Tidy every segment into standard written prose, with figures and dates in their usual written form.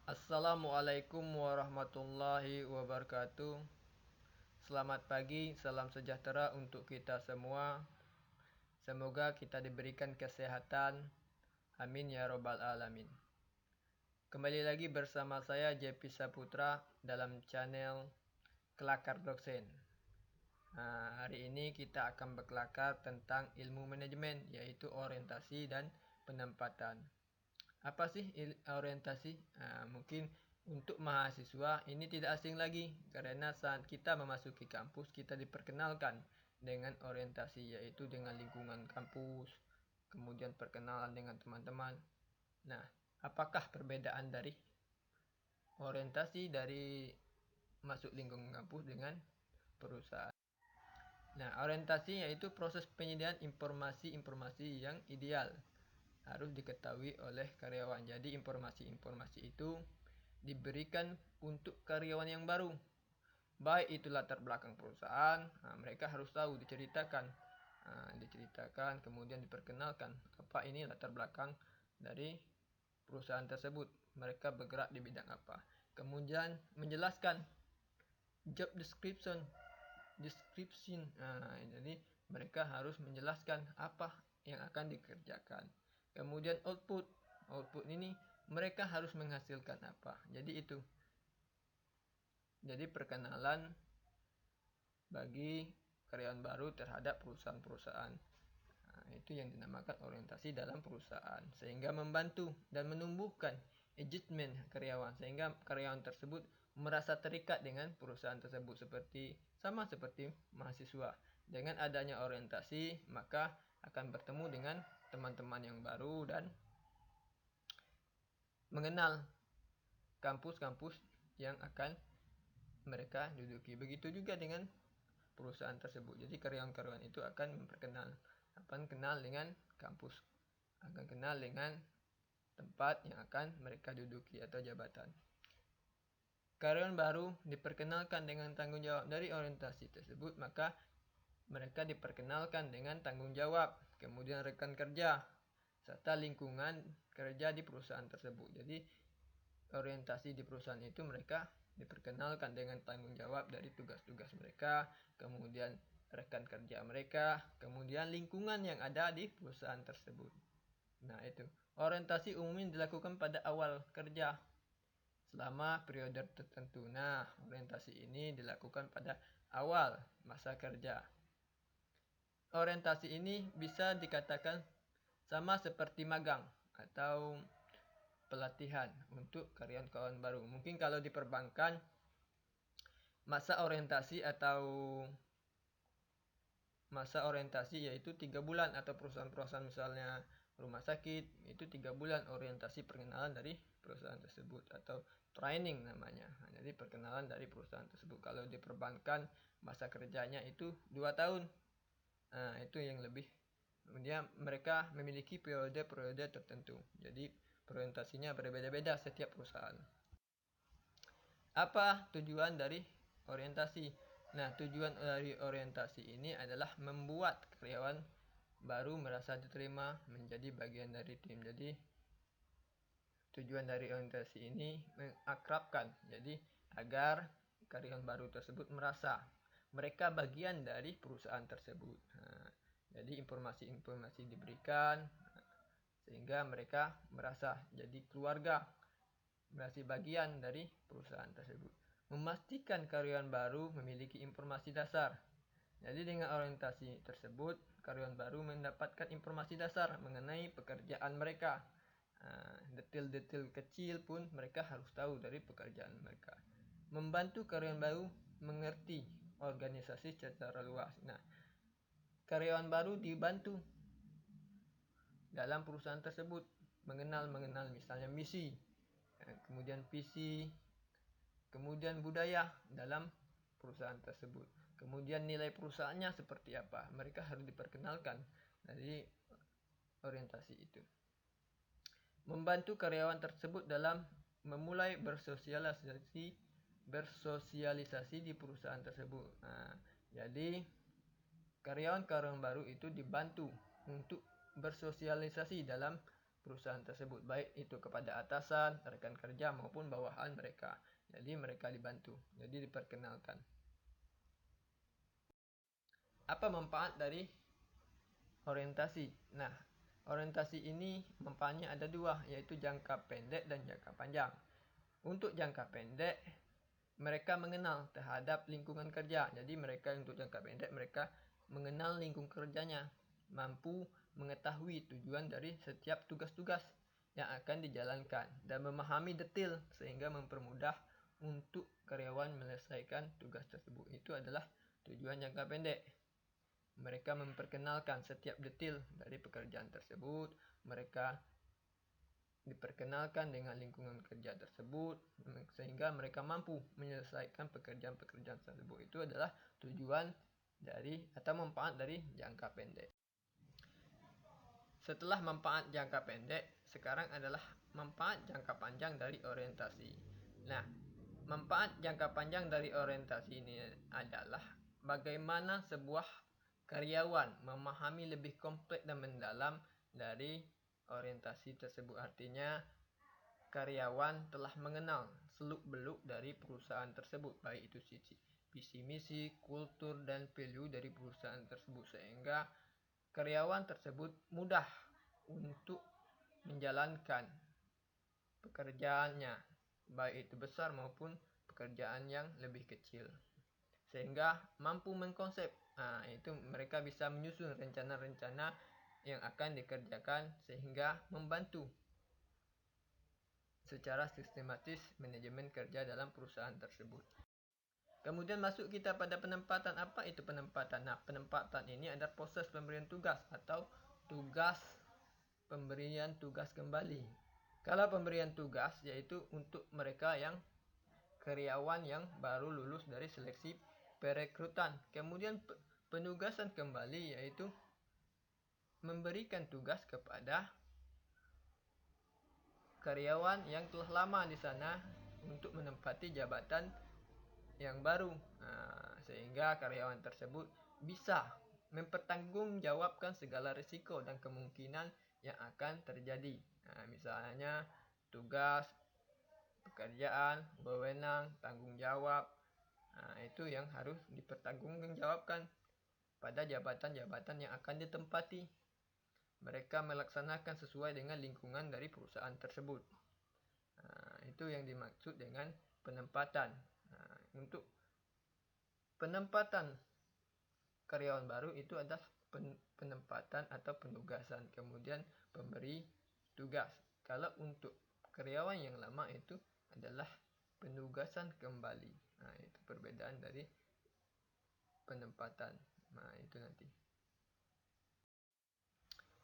Assalamualaikum warahmatullahi wabarakatuh. Selamat pagi, salam sejahtera untuk kita semua. Semoga kita diberikan kesehatan. Amin ya robbal alamin. Kembali lagi bersama saya JP Saputra dalam channel Kelakar Dosen. Hari ini kita akan berkelakar tentang ilmu manajemen, yaitu orientasi dan penempatan. Apa sih orientasi? Mungkin untuk mahasiswa ini tidak asing lagi, karena saat kita memasuki kampus kita diperkenalkan dengan orientasi, yaitu dengan lingkungan kampus, kemudian perkenalan dengan teman-teman. Nah, apakah perbedaan dari orientasi dari masuk lingkungan kampus dengan perusahaan? Nah, orientasi yaitu proses penyediaan informasi-informasi yang ideal harus diketahui oleh karyawan. Jadi informasi-informasi itu diberikan untuk karyawan yang baru. Baik itu latar belakang perusahaan, mereka harus tahu, diceritakan, kemudian diperkenalkan apa ini latar belakang dari perusahaan tersebut. Mereka bergerak di bidang apa. Kemudian menjelaskan job description. Jadi mereka harus menjelaskan apa yang akan dikerjakan. Kemudian output ini mereka harus menghasilkan apa. Jadi perkenalan bagi karyawan baru terhadap perusahaan-perusahaan. Itu yang dinamakan orientasi dalam perusahaan, sehingga membantu dan menumbuhkan engagement karyawan, sehingga karyawan tersebut merasa terikat dengan perusahaan tersebut, seperti mahasiswa. Dengan adanya orientasi, maka akan bertemu dengan teman-teman yang baru dan mengenal kampus-kampus yang akan mereka duduki. Begitu juga dengan perusahaan tersebut. Jadi karyawan-karyawan itu akan kenal dengan kampus, akan kenal dengan tempat yang akan mereka duduki atau jabatan. Karyawan baru diperkenalkan dengan tanggung jawab dari orientasi tersebut, maka mereka diperkenalkan dengan tanggung jawab, kemudian rekan kerja, serta lingkungan kerja di perusahaan tersebut. Jadi orientasi di perusahaan itu mereka diperkenalkan dengan tanggung jawab dari tugas-tugas mereka, kemudian rekan kerja mereka, kemudian lingkungan yang ada di perusahaan tersebut. Nah, itu orientasi umumnya dilakukan pada awal kerja selama periode tertentu. Nah, orientasi ini dilakukan pada awal masa kerja. Orientasi ini bisa dikatakan sama seperti magang atau pelatihan untuk karyawan baru. Mungkin kalau di perbankan masa orientasi yaitu 3 bulan, atau perusahaan-perusahaan misalnya rumah sakit itu 3 bulan orientasi perkenalan dari perusahaan tersebut, atau training namanya. Jadi perkenalan dari perusahaan tersebut. Kalau di perbankan masa kerjanya itu 2 tahun. Itu yang lebih. Kemudian mereka memiliki periode tertentu. Jadi orientasinya berbeda-beda setiap perusahaan. Apa tujuan dari orientasi? Nah, tujuan dari orientasi ini adalah membuat karyawan baru merasa diterima menjadi bagian dari tim. Jadi tujuan dari orientasi ini mengakrabkan, jadi agar karyawan baru tersebut merasa mereka bagian dari perusahaan tersebut. Jadi informasi-informasi diberikan sehingga mereka merasa jadi keluarga, merasa bagian dari perusahaan tersebut. Memastikan karyawan baru memiliki informasi dasar. Jadi dengan orientasi tersebut, karyawan baru mendapatkan informasi dasar mengenai pekerjaan mereka. Detail-detail kecil pun mereka harus tahu dari pekerjaan mereka. Membantu karyawan baru mengerti organisasi secara luas. Nah, karyawan baru dibantu dalam perusahaan tersebut mengenal misalnya misi, kemudian visi, kemudian budaya dalam perusahaan tersebut, kemudian nilai perusahaannya seperti apa. Mereka harus diperkenalkan dari orientasi itu. Membantu karyawan tersebut dalam memulai bersosialisasi di perusahaan tersebut. Jadi karyawan baru itu dibantu untuk bersosialisasi dalam perusahaan tersebut, baik itu kepada atasan, rekan kerja maupun bawahan mereka. Jadi mereka dibantu, jadi diperkenalkan. Apa manfaat dari orientasi? Nah, orientasi ini manfaatnya ada dua, yaitu jangka pendek dan jangka panjang. Untuk jangka pendek, mereka mengenal terhadap lingkungan kerja. Jadi mereka untuk jangka pendek, mereka mengenal lingkungan kerjanya, mampu mengetahui tujuan dari setiap tugas-tugas yang akan dijalankan dan memahami detail sehingga mempermudah untuk karyawan menyelesaikan tugas tersebut. Itu adalah tujuan jangka pendek. Mereka memperkenalkan setiap detail dari pekerjaan tersebut. Mereka diperkenalkan dengan lingkungan kerja tersebut sehingga mereka mampu menyelesaikan pekerjaan-pekerjaan tersebut. Itu adalah tujuan dari atau manfaat dari jangka pendek. Setelah manfaat jangka pendek, sekarang adalah manfaat jangka panjang dari orientasi. Nah, manfaat jangka panjang dari orientasi ini adalah bagaimana sebuah karyawan memahami lebih kompleks dan mendalam dari orientasi tersebut. Artinya karyawan telah mengenal seluk-beluk dari perusahaan tersebut, baik itu visi misi, kultur, dan value dari perusahaan tersebut, sehingga karyawan tersebut mudah untuk menjalankan pekerjaannya, baik itu besar maupun pekerjaan yang lebih kecil, sehingga mampu mengkonsep. Itu mereka bisa menyusun rencana-rencana yang akan dikerjakan sehingga membantu secara sistematis manajemen kerja dalam perusahaan tersebut. Kemudian masuk kita pada penempatan. Apa itu penempatan? Nah, penempatan ini adalah proses pemberian tugas atau tugas pemberian tugas kembali. Kalau pemberian tugas yaitu untuk mereka yang karyawan yang baru lulus dari seleksi perekrutan. Kemudian penugasan kembali yaitu memberikan tugas kepada karyawan yang telah lama di sana untuk menempati jabatan yang baru, sehingga karyawan tersebut bisa mempertanggungjawabkan segala risiko dan kemungkinan yang akan terjadi. Misalnya tugas, pekerjaan, wewenang, tanggung jawab, itu yang harus dipertanggungjawabkan pada jabatan-jabatan yang akan ditempati. Mereka melaksanakan sesuai dengan lingkungan dari perusahaan tersebut. Itu yang dimaksud dengan penempatan. Untuk penempatan karyawan baru itu adalah penempatan atau penugasan, kemudian pemberi tugas. Kalau untuk karyawan yang lama itu adalah penugasan kembali. Itu perbedaan dari penempatan. Itu nanti.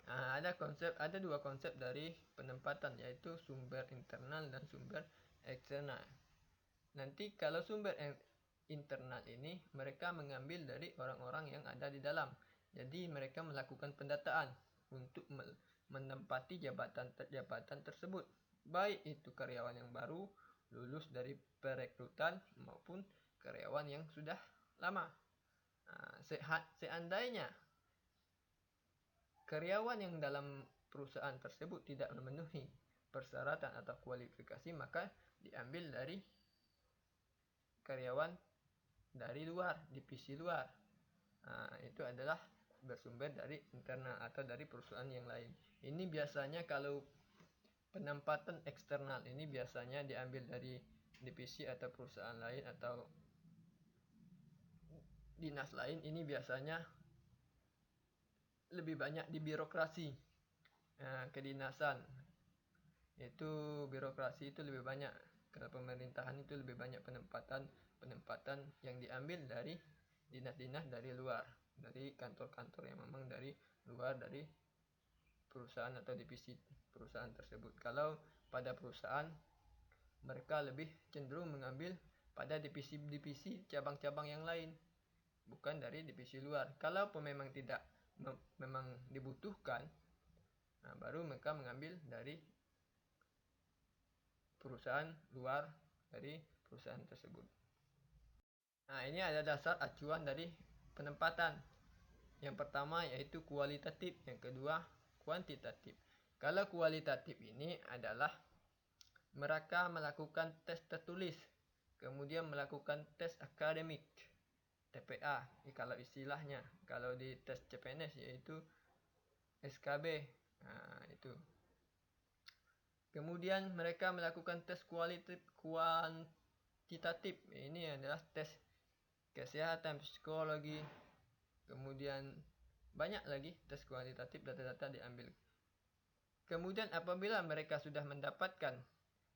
Ada dua konsep dari penempatan, yaitu sumber internal dan sumber eksternal. Nanti kalau sumber internal ini mereka mengambil dari orang-orang yang ada di dalam. Jadi mereka melakukan pendataan untuk menempati jabatan tersebut, baik itu karyawan yang baru lulus dari perekrutan maupun karyawan yang sudah lama. Seandainya karyawan yang dalam perusahaan tersebut tidak memenuhi persyaratan atau kualifikasi, maka diambil dari karyawan dari luar, divisi luar. Itu adalah bersumber dari internal atau dari perusahaan yang lain. Ini biasanya kalau penempatan eksternal ini biasanya diambil dari divisi atau perusahaan lain atau dinas lain. Ini biasanya lebih banyak di birokrasi, kedinasan. Itu birokrasi itu lebih banyak. Kalau pemerintahan itu lebih banyak penempatan yang diambil dari dinas-dinas dari luar, dari kantor-kantor yang memang dari luar dari perusahaan atau divisi perusahaan tersebut. Kalau pada perusahaan mereka lebih cenderung mengambil pada divisi-divisi cabang-cabang yang lain, bukan dari divisi luar. Kalau memang tidak memang dibutuhkan, baru mereka mengambil dari perusahaan luar dari perusahaan tersebut. Ini ada dasar acuan dari penempatan. Yang pertama yaitu kualitatif, yang kedua kuantitatif. Kalau kualitatif ini adalah mereka melakukan tes tertulis, kemudian melakukan tes akademik, TPA, kalau istilahnya. Kalau di tes CPNS yaitu SKB. Nah, itu. Kemudian mereka melakukan tes kuantitatif. Ini adalah tes kesehatan, psikologi. Kemudian banyak lagi tes kuantitatif, data-data diambil. Kemudian apabila mereka sudah mendapatkan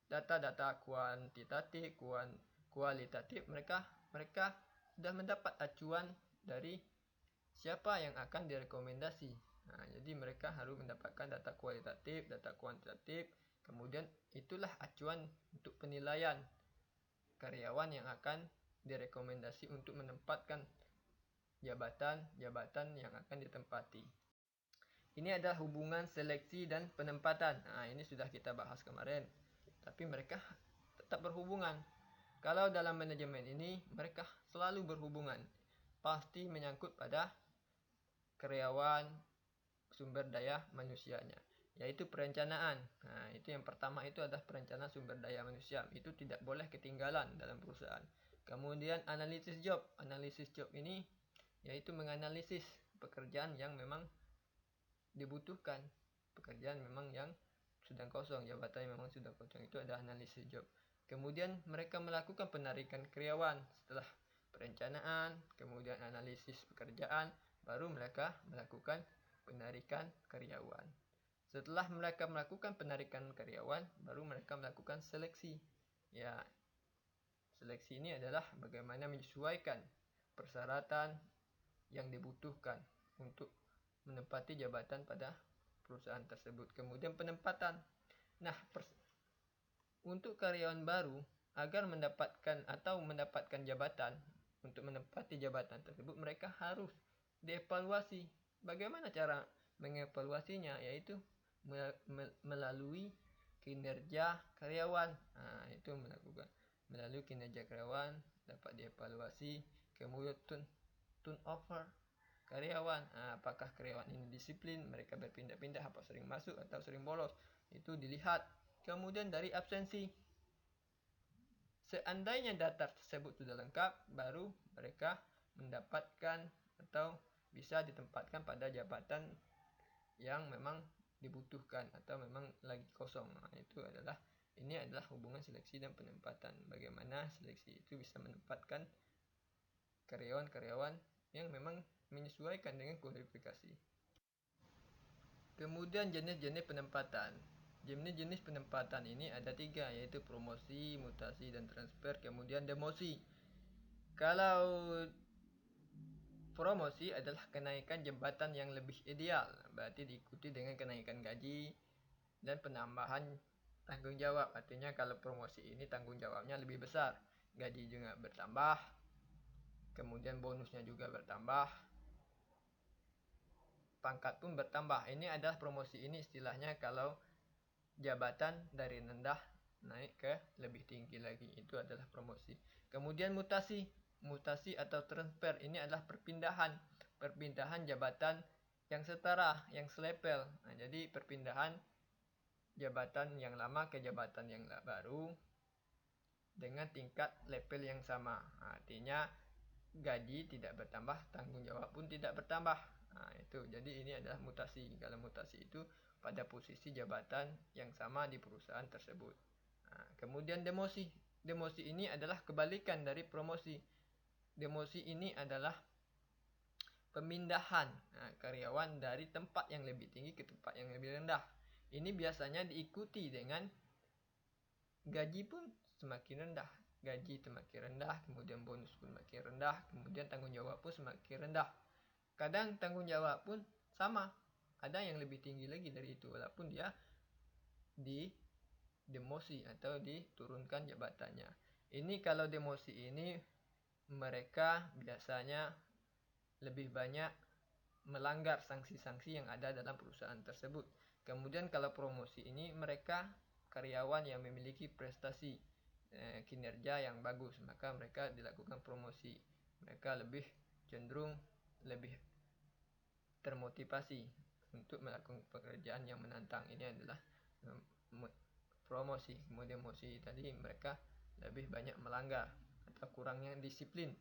data-data kuantitatif, kualitatif, mereka sudah mendapat acuan dari siapa yang akan direkomendasi. Nah, jadi mereka harus mendapatkan data kualitatif, data kuantitatif. Kemudian itulah acuan untuk penilaian karyawan yang akan direkomendasi untuk menempatkan jabatan-jabatan yang akan ditempati. Ini adalah hubungan seleksi dan penempatan. Nah, ini sudah kita bahas kemarin. Tapi mereka tetap berhubungan. Kalau dalam manajemen ini, mereka selalu berhubungan. Pasti menyangkut pada karyawan, sumber daya manusianya, yaitu perencanaan. Nah, itu yang pertama itu adalah perencanaan sumber daya manusia. Itu tidak boleh ketinggalan dalam perusahaan. Kemudian analisis job. Analisis job ini yaitu menganalisis pekerjaan yang memang dibutuhkan, pekerjaan memang yang sedang kosong, jabatan yang memang sudah kosong, itu ada analisis job. Kemudian mereka melakukan penarikan karyawan setelah perencanaan, kemudian analisis pekerjaan, baru mereka melakukan penarikan karyawan. Setelah mereka melakukan penarikan karyawan, baru mereka melakukan seleksi. Ya, seleksi ini adalah bagaimana menyesuaikan persyaratan yang dibutuhkan untuk menempati jabatan pada perusahaan tersebut. Kemudian penempatan. Nah, untuk karyawan baru agar mendapatkan jabatan, untuk menempati jabatan tersebut mereka harus dievaluasi. Bagaimana cara mengevaluasinya? Yaitu melalui kinerja karyawan. Nah, itu melakukan melalui kinerja karyawan dapat dievaluasi. Kemudian turnover karyawan. Nah, apakah karyawan ini disiplin, mereka berpindah-pindah, apa sering masuk atau sering bolos, itu dilihat. Kemudian dari absensi, seandainya data tersebut sudah lengkap, baru mereka mendapatkan atau bisa ditempatkan pada jabatan yang memang dibutuhkan atau memang lagi kosong. Nah, ini adalah hubungan seleksi dan penempatan. Bagaimana seleksi itu bisa menempatkan karyawan-karyawan yang memang menyesuaikan dengan kualifikasi. Kemudian jenis-jenis penempatan. Jenis-jenis penempatan ini ada 3, yaitu promosi, mutasi, dan transfer. Kemudian demosi. Kalau promosi adalah kenaikan jabatan yang lebih ideal, berarti diikuti dengan kenaikan gaji dan penambahan tanggung jawab. Artinya kalau promosi ini tanggung jawabnya lebih besar, gaji juga bertambah, kemudian bonusnya juga bertambah, pangkat pun bertambah. Ini adalah promosi, ini istilahnya kalau jabatan dari rendah naik ke lebih tinggi lagi, itu adalah promosi. Kemudian mutasi. Mutasi atau transfer ini adalah perpindahan jabatan yang setara, yang selepel. Nah, jadi perpindahan jabatan yang lama ke jabatan yang baru dengan tingkat level yang sama. Artinya gaji tidak bertambah, tanggung jawab pun tidak bertambah. Nah, itu. Jadi ini adalah mutasi. Kalau mutasi itu pada posisi jabatan yang sama di perusahaan tersebut. Nah, kemudian demosi. Demosi ini adalah kebalikan dari promosi. Demosi ini adalah pemindahan karyawan dari tempat yang lebih tinggi ke tempat yang lebih rendah. Ini biasanya diikuti dengan gaji pun semakin rendah. Gaji semakin rendah, kemudian bonus pun semakin rendah, kemudian tanggung jawab pun semakin rendah. Kadang tanggung jawab pun sama, ada yang lebih tinggi lagi dari itu, walaupun dia di demosi atau diturunkan jabatannya. Ini kalau demosi ini mereka biasanya lebih banyak melanggar sanksi-sanksi yang ada dalam perusahaan tersebut. Kemudian kalau promosi ini mereka karyawan yang memiliki prestasi kinerja yang bagus, maka mereka dilakukan promosi. Mereka lebih cenderung lebih termotivasi untuk melakukan pekerjaan yang menantang. Ini adalah promosi. Kemudian mosi tadi mereka lebih banyak melanggar atau kurangnya disiplin,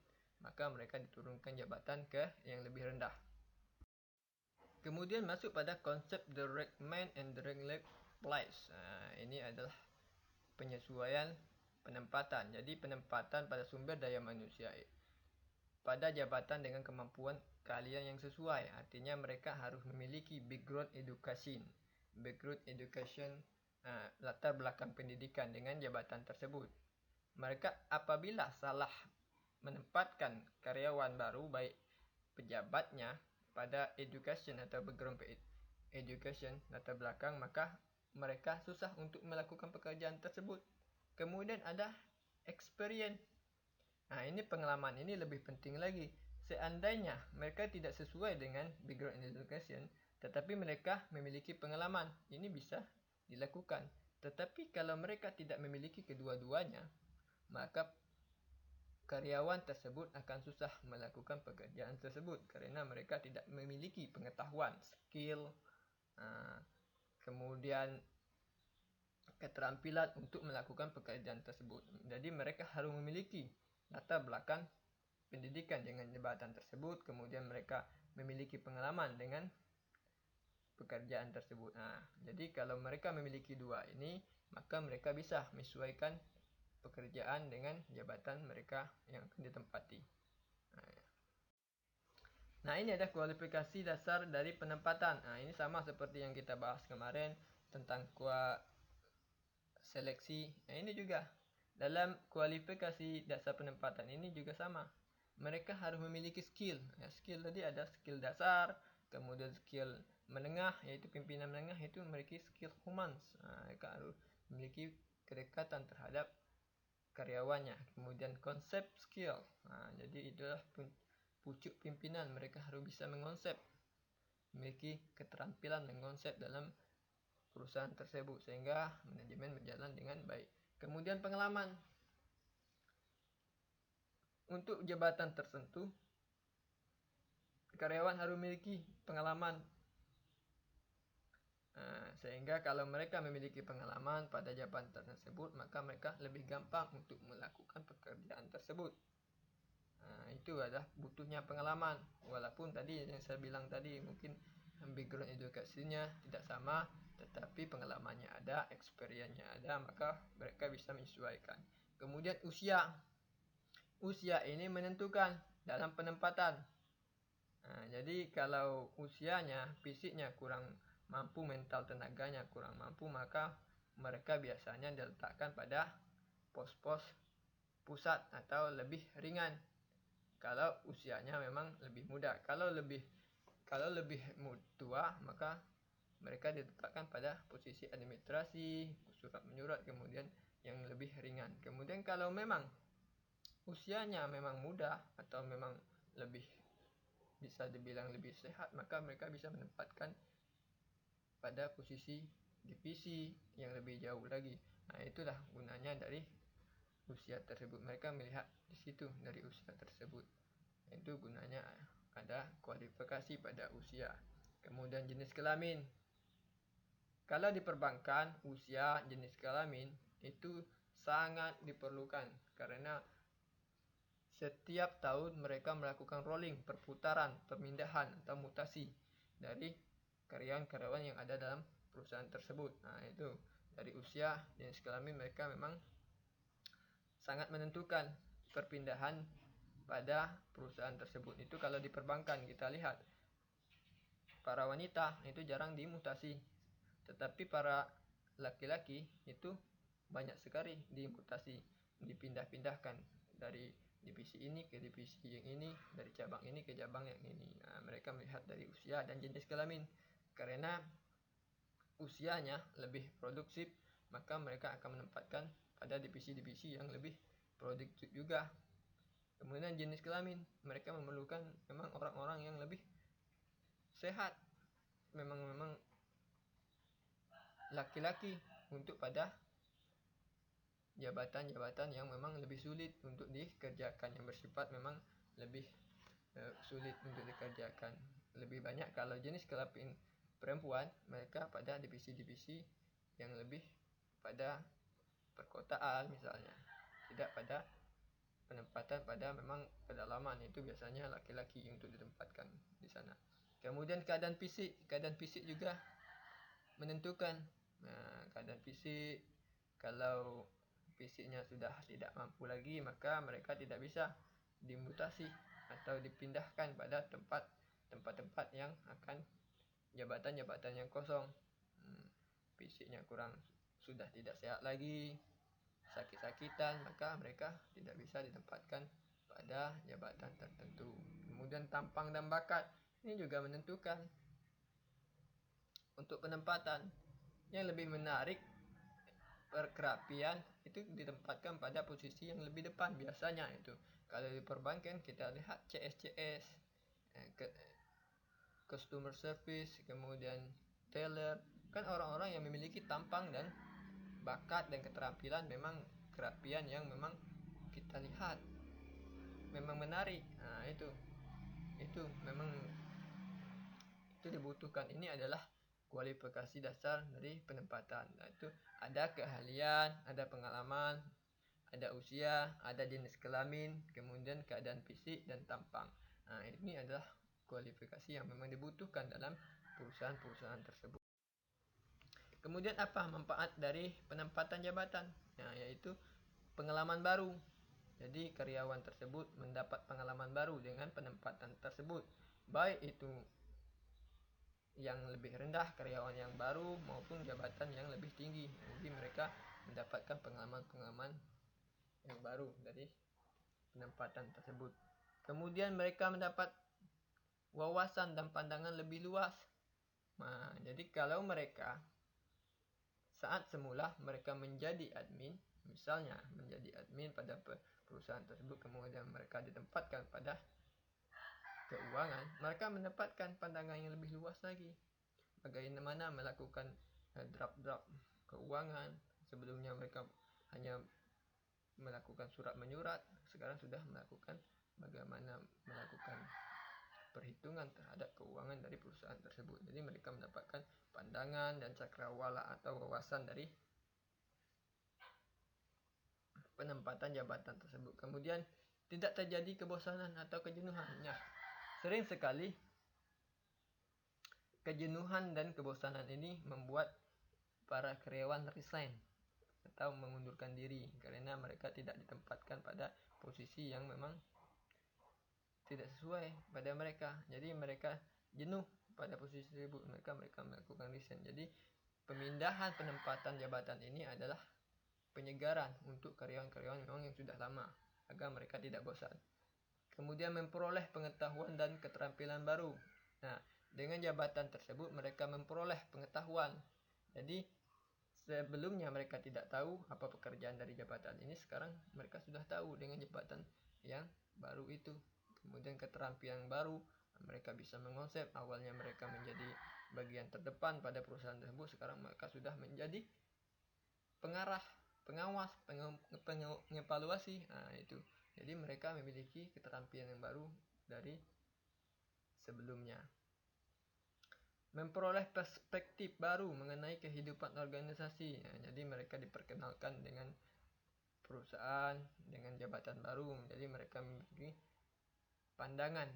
maka mereka diturunkan jabatan ke yang lebih rendah. Kemudian masuk pada konsep direct man and direct place. Ini adalah penyesuaian penempatan. Jadi penempatan pada sumber daya manusia pada jabatan dengan kemampuan keahlian yang sesuai. Artinya mereka harus memiliki background education. Background education latar belakang pendidikan dengan jabatan tersebut. Mereka apabila salah menempatkan karyawan baru baik pejabatnya pada education atau background education latar belakang, maka mereka susah untuk melakukan pekerjaan tersebut. Kemudian ada experience. Ini pengalaman ini lebih penting lagi. Seandainya mereka tidak sesuai dengan background education, tetapi mereka memiliki pengalaman, ini bisa dilakukan. Tetapi kalau mereka tidak memiliki kedua-duanya, maka karyawan tersebut akan susah melakukan pekerjaan tersebut karena mereka tidak memiliki pengetahuan, skill, kemudian keterampilan untuk melakukan pekerjaan tersebut. Jadi mereka harus memiliki latar belakang pendidikan dengan jabatan tersebut, kemudian mereka memiliki pengalaman dengan pekerjaan tersebut. Jadi kalau mereka memiliki dua ini, maka mereka bisa menyesuaikan pekerjaan dengan jabatan mereka yang akan ditempati. Ini ada kualifikasi dasar dari penempatan. Ini sama seperti yang kita bahas kemarin tentang seleksi. Ini juga dalam kualifikasi dasar penempatan ini juga sama. Mereka harus memiliki skill. Skill tadi ada skill dasar, kemudian skill menengah, yaitu pimpinan menengah itu memiliki skill humans. Mereka harus memiliki kedekatan terhadap karyawannya. Kemudian konsep skill. Jadi itulah pucuk pimpinan. Mereka harus bisa mengonsep, memiliki keterampilan mengonsep dalam perusahaan tersebut sehingga manajemen berjalan dengan baik. Kemudian pengalaman. Untuk jabatan tertentu, karyawan harus memiliki pengalaman. Sehingga kalau mereka memiliki pengalaman pada jabatan tersebut, maka mereka lebih gampang untuk melakukan pekerjaan tersebut. Itu adalah butuhnya pengalaman. Walaupun tadi yang saya bilang tadi mungkin background edukasinya tidak sama, tetapi pengalamannya ada, experience-nya ada, maka mereka bisa menyesuaikan. Kemudian usia. Usia ini menentukan dalam penempatan. Jadi kalau usianya, fisiknya kurang mampu, mental tenaganya kurang mampu, maka mereka biasanya diletakkan pada pos-pos pusat atau lebih ringan. Kalau usianya memang lebih muda. Kalau lebih tua, maka mereka diletakkan pada posisi administrasi, surat menyurat, kemudian yang lebih ringan. Kemudian kalau memang usianya memang muda atau memang lebih bisa dibilang lebih sehat, maka mereka bisa menempatkan pada posisi divisi yang lebih jauh lagi. Itulah gunanya dari usia tersebut. Mereka melihat di situ dari usia tersebut. Itu gunanya ada kualifikasi pada usia. Kemudian jenis kelamin. Kalau di perbankan, usia, jenis kelamin itu sangat diperlukan karena setiap tahun mereka melakukan rolling, perputaran, pemindahan atau mutasi dari karyawan-karyawan yang ada dalam perusahaan tersebut. Itu dari usia, jenis kelamin mereka memang sangat menentukan perpindahan pada perusahaan tersebut. Itu kalau di perbankan kita lihat para wanita itu jarang dimutasi, tetapi para laki-laki itu banyak sekali dimutasi, dipindah-pindahkan dari divisi ini ke divisi yang ini, dari cabang ini ke cabang yang ini. Mereka melihat dari usia dan jenis kelamin. Karena usianya lebih produktif, maka mereka akan menempatkan pada divisi-divisi yang lebih produktif juga. Kemudian jenis kelamin, mereka memerlukan memang orang-orang yang lebih sehat, memang laki-laki untuk pada jabatan-jabatan yang memang lebih sulit untuk dikerjakan, yang bersifat memang lebih sulit untuk dikerjakan. Lebih banyak kalau jenis kelamin perempuan, mereka pada divisi-divisi yang lebih pada perkotaan misalnya, tidak pada penempatan pada memang pedalaman. Itu biasanya laki-laki untuk ditempatkan di sana. Kemudian keadaan fisik juga menentukan. Keadaan fisik, kalau fisiknya sudah tidak mampu lagi, maka mereka tidak bisa dimutasi atau dipindahkan pada tempat-tempat yang akan jabatan-jabatan yang kosong. Fisiknya sudah tidak sehat lagi, sakit-sakitan, maka mereka tidak bisa ditempatkan pada jabatan tertentu. Kemudian tampang dan bakat ini juga menentukan untuk penempatan. Yang lebih menarik, perkerapian itu ditempatkan pada posisi yang lebih depan biasanya. Itu kalau di perbankan kita lihat CSCS, customer service, kemudian teller, kan orang-orang yang memiliki tampang dan bakat dan keterampilan, memang kerapian yang memang kita lihat memang menarik. Itu memang itu dibutuhkan. Ini adalah kualifikasi dasar dari penempatan. Itu ada keahlian, ada pengalaman, ada usia, ada jenis kelamin, kemudian keadaan fisik dan tampang. Ini adalah kualifikasi yang memang dibutuhkan dalam perusahaan-perusahaan tersebut. Kemudian apa manfaat dari penempatan jabatan? Yaitu pengalaman baru. Jadi karyawan tersebut mendapat pengalaman baru dengan penempatan tersebut. Baik itu yang lebih rendah, karyawan yang baru, maupun jabatan yang lebih tinggi. Jadi mereka mendapatkan pengalaman-pengalaman yang baru dari penempatan tersebut. Kemudian mereka mendapat wawasan dan pandangan lebih luas. Jadi kalau mereka saat semula mereka menjadi admin, misalnya menjadi admin pada perusahaan tersebut, kemudian mereka ditempatkan pada keuangan, mereka mendapatkan pandangan yang lebih luas lagi. Bagaimana melakukan draft keuangan. Sebelumnya mereka hanya melakukan surat menyurat, sekarang sudah melakukan bagaimana melakukan perhitungan terhadap keuangan dari perusahaan tersebut. Jadi mereka mendapatkan pandangan dan cakrawala atau wawasan dari penempatan jabatan tersebut. Kemudian tidak terjadi kebosanan atau kejenuhan. Sering sekali kejenuhan dan kebosanan ini membuat para karyawan resign atau mengundurkan diri karena mereka tidak ditempatkan pada posisi yang memang tidak sesuai pada mereka. Jadi mereka jenuh pada posisi tersebut, mereka melakukan resign. Jadi pemindahan penempatan jabatan ini adalah penyegaran untuk karyawan-karyawan memang yang sudah lama agar mereka tidak bosan. Kemudian memperoleh pengetahuan dan keterampilan baru. Dengan jabatan tersebut mereka memperoleh pengetahuan. Jadi sebelumnya mereka tidak tahu apa pekerjaan dari jabatan ini, sekarang mereka sudah tahu dengan jabatan yang baru itu. Kemudian keterampilan baru, mereka bisa mengonsep. Awalnya mereka menjadi bagian terdepan pada perusahaan tersebut, sekarang mereka sudah menjadi pengarah, pengawas, pengevaluasi. Itu. Jadi mereka memiliki keterampilan yang baru dari sebelumnya. Memperoleh perspektif baru mengenai kehidupan organisasi. Jadi mereka diperkenalkan dengan perusahaan, dengan jabatan baru. Jadi mereka memiliki pandangan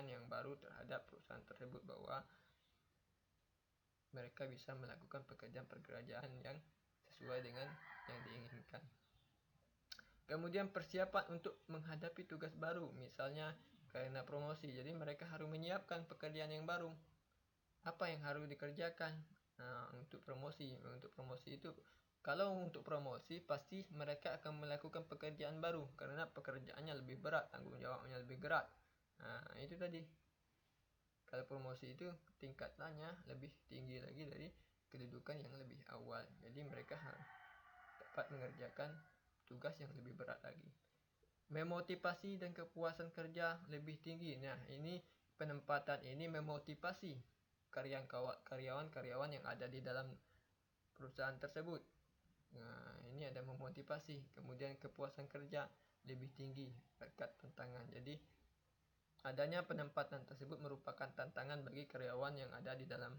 yang baru terhadap perusahaan tersebut, bahwa mereka bisa melakukan pekerjaan yang sesuai dengan yang diinginkan. Kemudian persiapan untuk menghadapi tugas baru, misalnya karena promosi. Jadi mereka harus menyiapkan pekerjaan yang baru. Apa yang harus dikerjakan untuk promosi? Untuk promosi itu, kalau untuk promosi pasti mereka akan melakukan pekerjaan baru karena pekerjaannya lebih berat, tanggung jawabnya lebih berat. Itu tadi. Kalau promosi itu tingkatannya lebih tinggi lagi dari kedudukan yang lebih awal. Jadi mereka harus dapat mengerjakan tugas yang lebih berat lagi. Memotivasi dan kepuasan kerja lebih tinggi. Ini penempatan ini memotivasi karyawan-karyawan yang ada di dalam perusahaan tersebut. Ini ada memotivasi. Kemudian kepuasan kerja lebih tinggi, berkat tantangan. Jadi Adanya penempatan tersebut merupakan tantangan bagi karyawan yang ada di dalam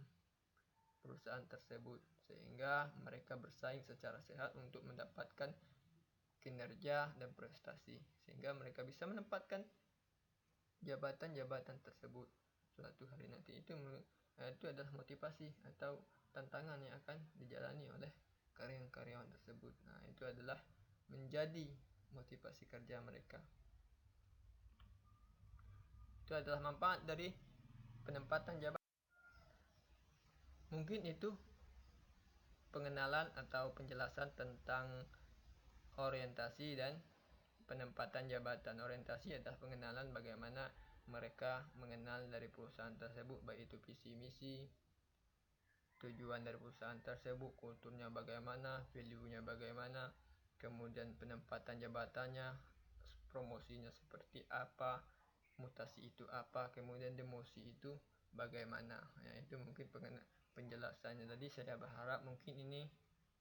perusahaan tersebut, sehingga mereka bersaing secara sehat untuk mendapatkan kinerja dan prestasi, sehingga mereka bisa menempatkan jabatan-jabatan tersebut suatu hari nanti. Itu adalah motivasi atau tantangan yang akan dijalani oleh karyawan-karyawan tersebut. Nah, itu adalah menjadi motivasi kerja mereka. Itu adalah manfaat dari penempatan jabatan. Mungkin itu pengenalan atau penjelasan tentang orientasi dan penempatan jabatan. Orientasi adalah pengenalan bagaimana mereka mengenal dari perusahaan tersebut, baik itu visi misi, tujuan dari perusahaan tersebut, kulturnya bagaimana, value-nya bagaimana, kemudian penempatan jabatannya, promosinya seperti apa, mutasi itu apa, kemudian demosi itu bagaimana. Ya, itu mungkin penjelasannya. Tadi saya berharap mungkin ini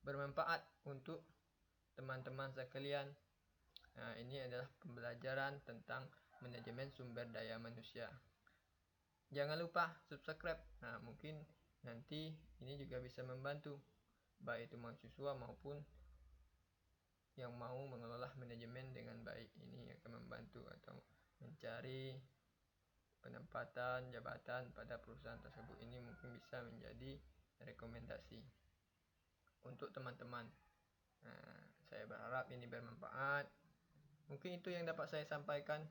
bermanfaat untuk teman-teman sekalian. Nah, ini adalah pembelajaran tentang manajemen sumber daya manusia. Jangan lupa subscribe. Nah, mungkin nanti ini juga bisa membantu baik itu mahasiswa maupun yang mau mengelola manajemen dengan baik. Ini akan membantu atau mencari penempatan jabatan pada perusahaan tersebut. Ini mungkin bisa menjadi rekomendasi untuk teman-teman. Nah, saya berharap ini bermanfaat. Mungkin itu yang dapat saya sampaikan.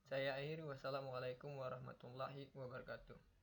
Saya akhiri. Wassalamualaikum warahmatullahi wabarakatuh.